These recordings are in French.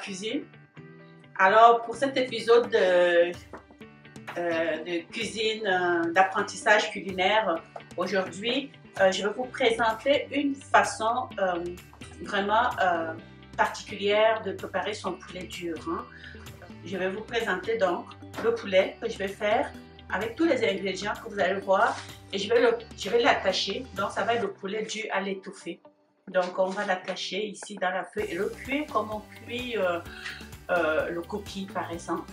cuisine. Alors pour cet épisode de cuisine, d'apprentissage culinaire, aujourd'hui je vais vous présenter une façon vraiment particulière de préparer son poulet dur. Je vais vous présenter donc le poulet que je vais faire avec tous les ingrédients que vous allez voir et je vais l'attacher. Donc ça va être le poulet dur à l'étouffée. Donc on va l'attacher ici dans la feuille et le cuire comme on cuit le coquille par exemple.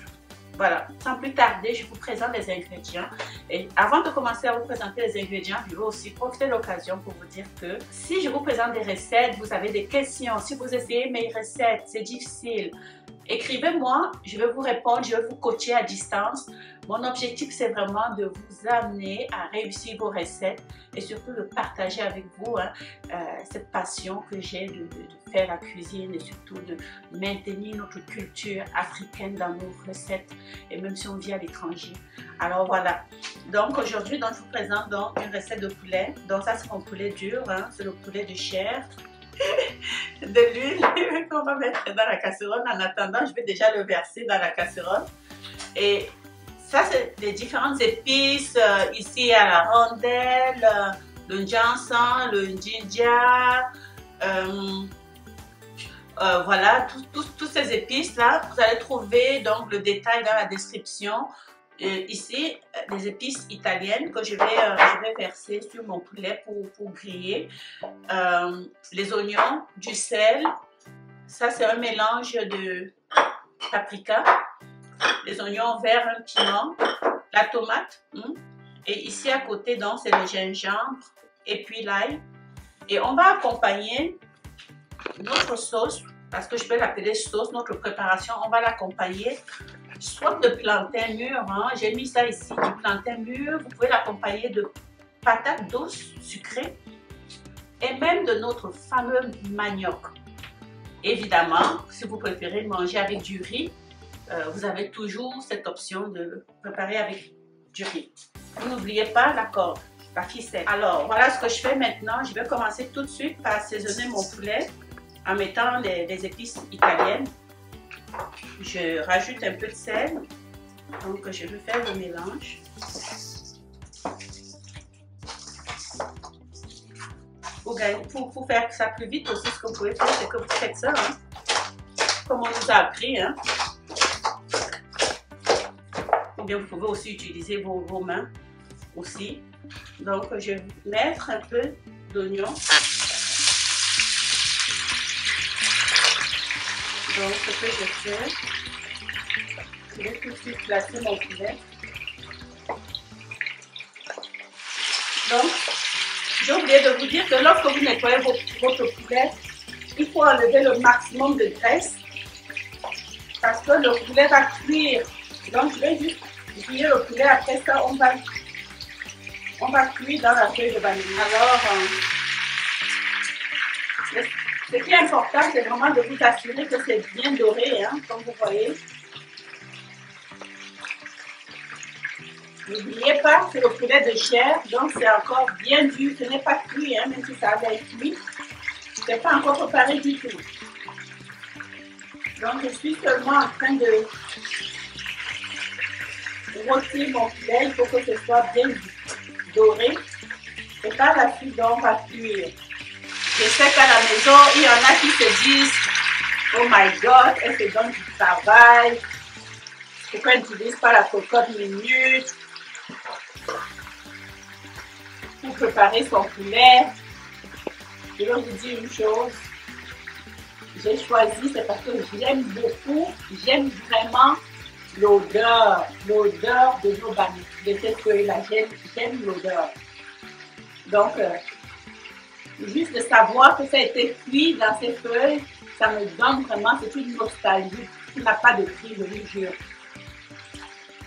Voilà, sans plus tarder, je vous présente les ingrédients. Et avant de commencer à vous présenter les ingrédients, je vais aussi profiter de l'occasion pour vous dire que si je vous présente des recettes, vous avez des questions, si vous essayez mes recettes, c'est difficile, écrivez-moi, je vais vous répondre, je vais vous coacher à distance. Mon objectif, c'est vraiment de vous amener à réussir vos recettes et surtout de partager avec vous cette passion que j'ai de faire la cuisine et surtout de maintenir notre culture africaine dans nos recettes et même si on vit à l'étranger. Alors voilà, donc aujourd'hui je vous présente donc une recette de poulet. Donc ça c'est mon poulet dur, c'est le poulet de chair. De l'huile qu'on va mettre dans la casserole. En attendant, je vais déjà le verser dans la casserole. Et ça, c'est les différentes épices. Ici, à la rondelle, le ginseng, le ginger. Voilà, toutes ces épices-là, vous allez trouver donc le détail dans la description. Ici, des épices italiennes que je vais verser sur mon poulet pour griller. Les oignons, du sel, ça c'est un mélange de paprika, les oignons verts, un piment, la tomate, et ici à côté donc c'est le gingembre et puis l'ail. Et on va accompagner notre sauce, parce que je peux l'appeler sauce, notre préparation, on va l'accompagner soit de plantain mûr, j'ai mis ça ici, du plantain mûr, vous pouvez l'accompagner de patates douces, sucrées, et même de notre fameux manioc. Évidemment, si vous préférez manger avec du riz, vous avez toujours cette option de le préparer avec du riz. N'oubliez pas la corde, la ficelle. Alors, voilà ce que je fais maintenant. Je vais commencer tout de suite par assaisonner mon poulet en mettant les épices italiennes. Je rajoute un peu de sel, donc je vais faire le mélange. Pour faire ça plus vite aussi, ce que vous pouvez faire, c'est que vous faites ça, comme on nous a appris. Ou bien vous pouvez aussi utiliser vos mains aussi. Donc je vais mettre un peu d'oignon. Donc, ce que je fais, je vais tout de suite placer mon poulet. Donc, j'ai oublié de vous dire que lorsque vous nettoyez votre poulet, il faut enlever le maximum de graisse parce que le poulet va cuire. Donc, je vais juste griller le poulet. Après ça, on va cuire dans la feuille de vanille. Alors, ce qui est important, c'est vraiment de vous assurer que c'est bien doré, comme vous voyez. N'oubliez pas, c'est le poulet de chair, donc c'est encore bien dur. Ce n'est pas cuit, même si ça avait été cuit. Ce n'est pas encore préparé du tout. Donc je suis seulement en train de rôtir mon poulet. Il faut que ce soit bien doré. Et par la suite, on va cuire. Je sais qu'à la maison, il y en a qui se disent « Oh my God, elle se donne du travail. Pourquoi elle n'utilise pas la cocotte minute pour préparer son poulet ?» Je vais vous dire une chose. J'ai choisi, c'est parce que j'aime beaucoup, j'aime vraiment l'odeur de nos bannis, de cette feuille-là. J'aime l'odeur. Donc, juste de savoir que ça a été cuit dans ces feuilles, ça me donne vraiment, c'est une nostalgie qui n'a pas de prix, je vous jure.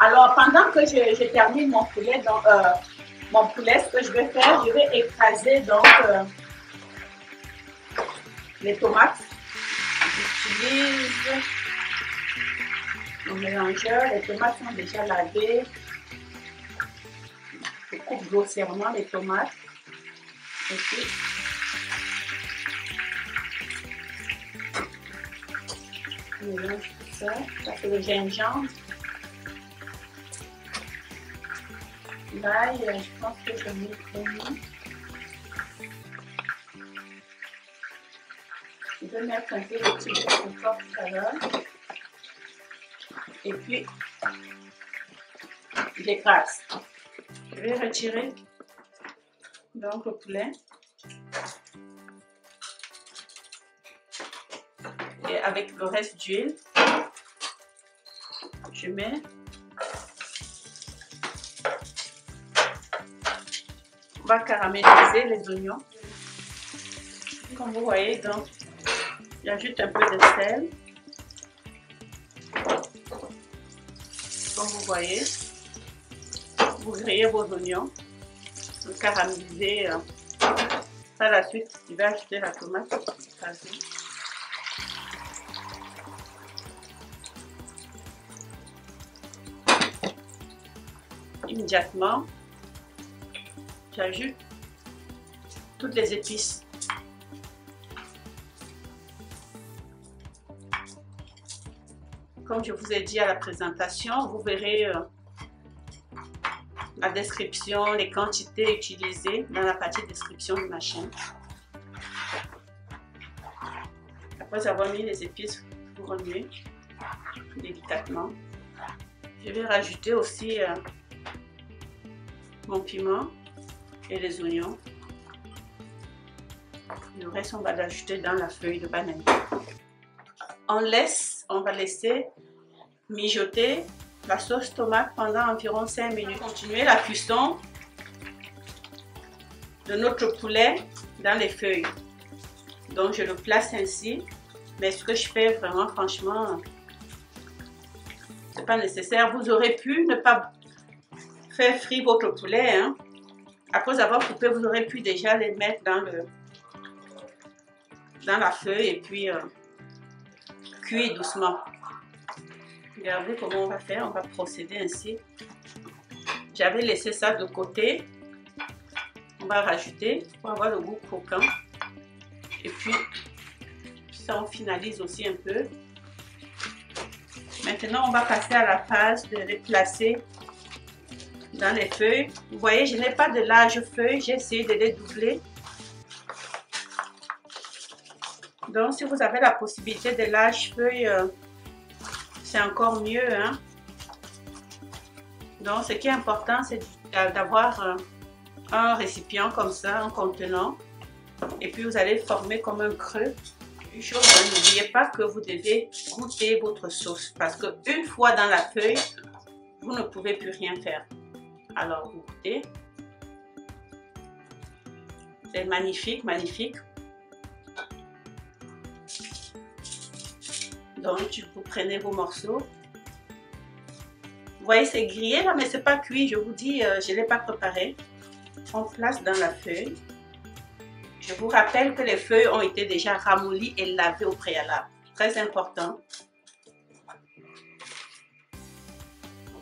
Alors, pendant que je termine mon poulet, ce que je vais faire, je vais écraser donc les tomates. J'utilise mon mélangeur, les tomates sont déjà lavées. Je coupe grossièrement les tomates. Et puis, Je mélange tout ça. Ça c'est le gingembre. L'ail, je pense que je mets vraiment. Je vais mettre un peu de petit peu de force tout à l'heure. Et puis, j'écrase. Je vais retirer donc le poulet. Et avec le reste d'huile, je mets on va caraméliser les oignons. Comme vous voyez, donc, j'ajoute un peu de sel. Comme vous voyez, vous grillez vos oignons, vous caramélisez. Par la suite, je vais ajouter la tomate écrasée. Immédiatement, j'ajoute toutes les épices. Comme je vous ai dit à la présentation, vous verrez la description, les quantités utilisées dans la partie description de ma chaîne. Après avoir mis les épices, vous remuez délicatement. Je vais rajouter aussi mon piment et les oignons. Le reste, on va l'ajouter dans la feuille de banane. On va laisser mijoter la sauce tomate pendant environ 5 minutes. Continuer la cuisson de notre poulet dans les feuilles. Donc je le place ainsi, mais ce que je fais vraiment, franchement, c'est pas nécessaire. Vous aurez pu ne pas faire frire votre poulet, hein. Après avoir coupé, vous aurez pu déjà les mettre dans la feuille et puis cuire doucement. Regardez comment on va faire, on va procéder ainsi. J'avais laissé ça de côté. On va rajouter pour avoir le goût croquant. Et puis, ça on finalise aussi un peu. Maintenant, on va passer à la phase de les placer dans les feuilles. Vous voyez, je n'ai pas de larges feuilles, j'ai essayé de les doubler. Donc, si vous avez la possibilité de larges feuilles, c'est encore mieux, hein. Donc, ce qui est important, c'est d'avoir un récipient comme ça, un contenant. Et puis, vous allez former comme un creux. Une chose, n'oubliez pas que vous devez goûter votre sauce. Parce qu'une fois dans la feuille, vous ne pouvez plus rien faire. Alors, vous goûtez. C'est magnifique, magnifique. Donc, vous prenez vos morceaux. Vous voyez, c'est grillé là, mais c'est pas cuit. Je vous dis, je ne l'ai pas préparé. On place dans la feuille. Je vous rappelle que les feuilles ont été déjà ramollies et lavées au préalable. Très important.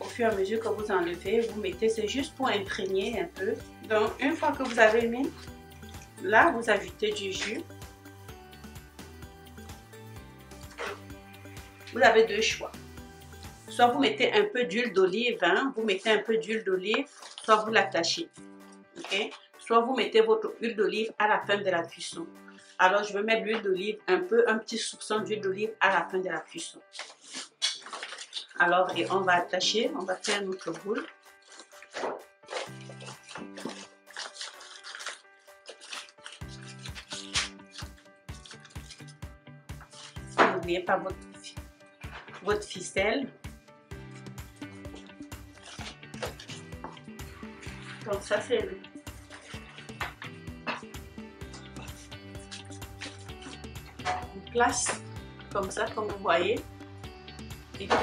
Au fur et à mesure que vous enlevez, vous mettez, c'est juste pour imprégner un peu. Donc, une fois que vous avez mis, là, vous ajoutez du jus. Vous avez deux choix. Soit vous mettez un peu d'huile d'olive, hein, vous mettez un peu d'huile d'olive, soit vous l'attachez. Okay? Soit vous mettez votre huile d'olive à la fin de la cuisson. Alors, je vais mettre l'huile d'olive, un petit soupçon d'huile d'olive à la fin de la cuisson. Alors, et on va attacher, on va faire notre boule. N'oubliez pas votre ficelle. Donc ça c'est une place comme ça, comme vous voyez. Et puis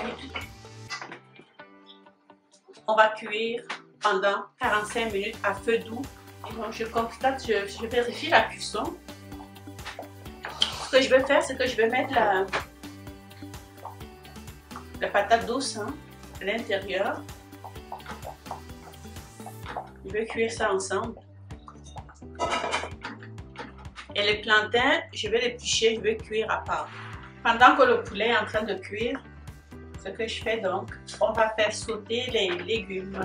on va cuire pendant 45 minutes à feu doux. Et donc je constate, je vérifie la cuisson. Ce que je vais faire, c'est que je vais mettre la patate douce, hein, à l'intérieur. Je vais cuire ça ensemble. Et les plantains, je vais les éplucher, je vais cuire à part. Pendant que le poulet est en train de cuire, ce que je fais donc, on va faire sauter les légumes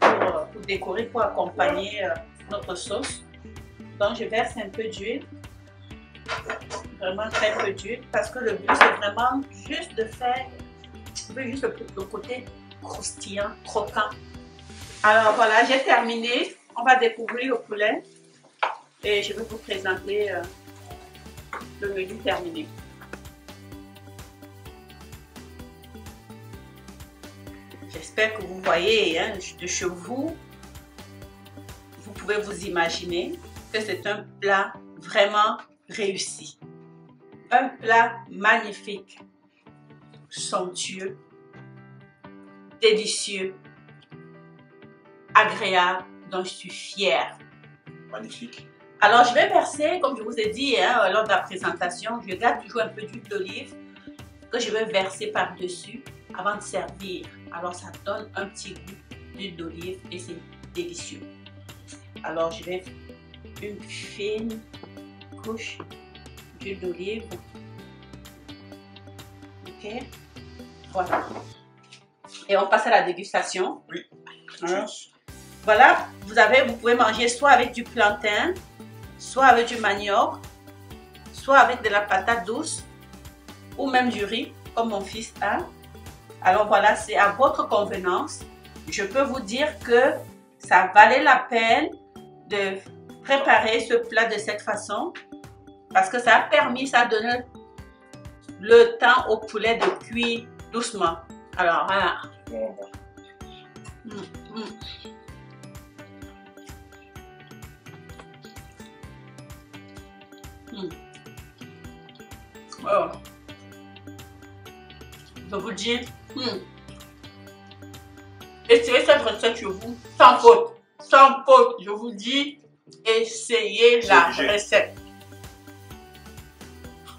pour décorer, pour accompagner notre sauce. Donc je verse un peu d'huile, vraiment très peu d'huile, parce que le but c'est vraiment juste de faire juste le côté croustillant, croquant. Alors voilà, j'ai terminé. On va découvrir le poulet et je vais vous présenter le menu terminé. J'espère que vous voyez hein, de chez vous, vous pouvez vous imaginer que c'est un plat vraiment réussi. Un plat magnifique, somptueux, délicieux, agréable, dont je suis fière. Magnifique. Alors je vais verser, comme je vous ai dit hein, lors de la présentation, je garde toujours un peu d'huile d'olive que je vais verser par-dessus avant de servir. Alors ça donne un petit goût d'huile d'olive et c'est délicieux. Alors je vais une fine couche d'huile d'olive. Ok, voilà. Et on passe à la dégustation. Oui. Hein? Voilà, vous pouvez manger soit avec du plantain, soit avec du manioc, soit avec de la patate douce, ou même du riz, comme mon fils a. Alors voilà, c'est à votre convenance. Je peux vous dire que ça valait la peine de préparer ce plat de cette façon, parce que ça a permis, ça a donné le temps au poulet de cuire doucement. Alors voilà. Oh. Je vous dis, essayez cette recette chez vous, sans faute, sans faute. Je vous dis, essayez la recette.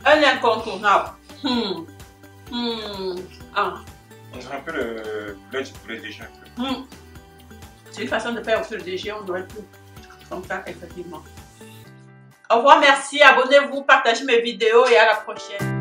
Un incontournable. Ah. On dirait un peu le poulet DG. C'est une façon de faire aussi le DG, on aurait pu comme ça, effectivement. Au revoir, merci, abonnez-vous, partagez mes vidéos et à la prochaine.